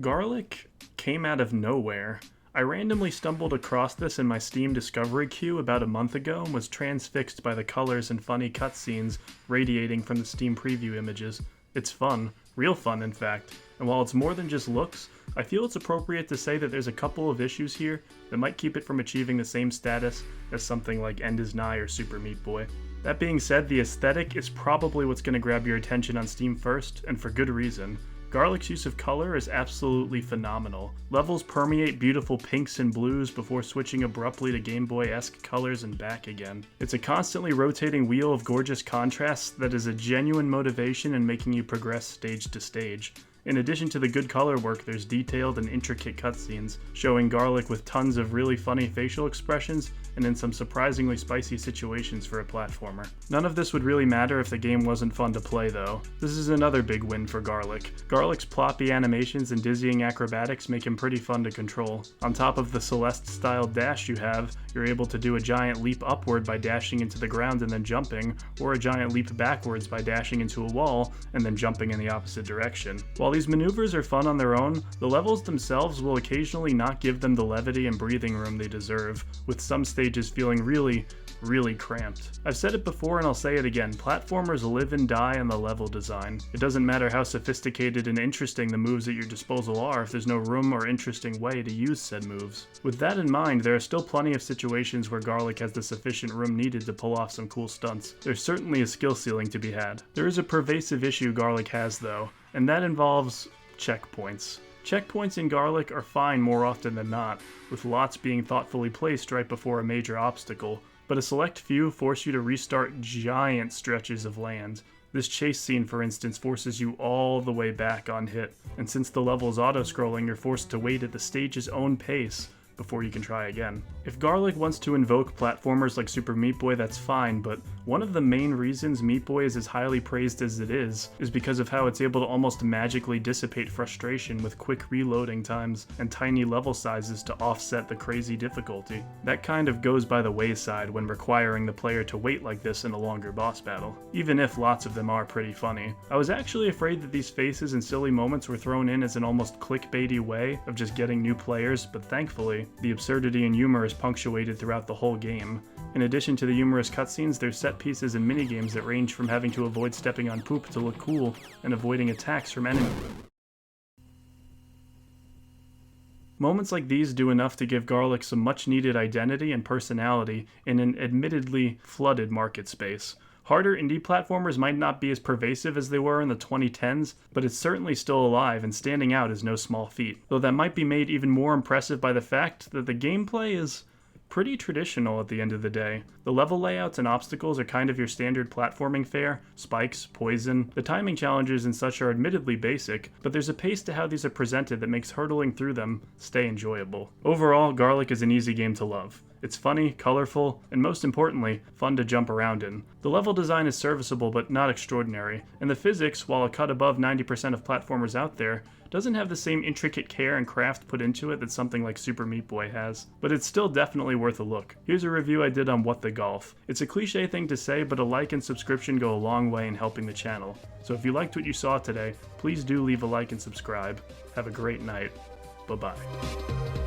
Garlic came out of nowhere. I randomly stumbled across this in my Steam discovery queue about a month ago and was transfixed by the colors and funny cutscenes radiating from the Steam preview images. It's fun, real fun in fact, and while it's more than just looks, I feel it's appropriate to say that there's a couple of issues here that might keep it from achieving the same status as something like End is Nigh or Super Meat Boy. That being said, the aesthetic is probably what's going to grab your attention on Steam first, and for good reason. Garlic's use of color is absolutely phenomenal. Levels permeate beautiful pinks and blues before switching abruptly to Game Boy-esque colors and back again. It's a constantly rotating wheel of gorgeous contrasts that is a genuine motivation in making you progress stage to stage. In addition to the good color work, there's detailed and intricate cutscenes, showing Garlic with tons of really funny facial expressions and in some surprisingly spicy situations for a platformer. None of this would really matter if the game wasn't fun to play though. This is another big win for Garlic. Garlic's ploppy animations and dizzying acrobatics make him pretty fun to control. On top of the Celeste-style dash you have, you're able to do a giant leap upward by dashing into the ground and then jumping, or a giant leap backwards by dashing into a wall and then jumping in the opposite direction. While these maneuvers are fun on their own, the levels themselves will occasionally not give them the levity and breathing room they deserve, with some stages feeling really cramped. I've said it before and I'll say it again, platformers live and die on the level design. It doesn't matter how sophisticated and interesting the moves at your disposal are if there's no room or interesting way to use said moves. With that in mind, there are still plenty of situations where Garlic has the sufficient room needed to pull off some cool stunts. There's certainly a skill ceiling to be had. There is a pervasive issue Garlic has though, and that involves checkpoints. Checkpoints in Garlic are fine more often than not, with lots being thoughtfully placed right before a major obstacle, but a select few force you to restart giant stretches of land. This chase scene, for instance, forces you all the way back on hit, and since the level is auto-scrolling, you're forced to wait at the stage's own pace before you can try again. If Garlic wants to invoke platformers like Super Meat Boy, that's fine, but one of the main reasons Meat Boy is as highly praised as it is because of how it's able to almost magically dissipate frustration with quick reloading times and tiny level sizes to offset the crazy difficulty. That kind of goes by the wayside when requiring the player to wait like this in a longer boss battle, even if lots of them are pretty funny. I was actually afraid that these faces and silly moments were thrown in as an almost clickbaity way of just getting new players, but thankfully, the absurdity and humor is punctuated throughout the whole game. In addition to the humorous cutscenes, there's set pieces and minigames that range from having to avoid stepping on poop to look cool, and avoiding attacks from enemies. Moments like these do enough to give Garlic some much-needed identity and personality in an admittedly flooded market space. Harder indie platformers might not be as pervasive as they were in the 2010s, but it's certainly still alive and standing out is no small feat, though that might be made even more impressive by the fact that the gameplay is pretty traditional at the end of the day. The level layouts and obstacles are kind of your standard platforming fare, spikes, poison. The timing challenges and such are admittedly basic, but there's a pace to how these are presented that makes hurdling through them stay enjoyable. Overall, Garlic is an easy game to love. It's funny, colorful, and most importantly, fun to jump around in. The level design is serviceable but not extraordinary, and the physics, while a cut above 90% of platformers out there, doesn't have the same intricate care and craft put into it that something like Super Meat Boy has. But it's still definitely worth a look. Here's a review I did on What the Golf. It's a cliche thing to say, but a like and subscription go a long way in helping the channel. So if you liked what you saw today, please do leave a like and subscribe. Have a great night. Bye-bye.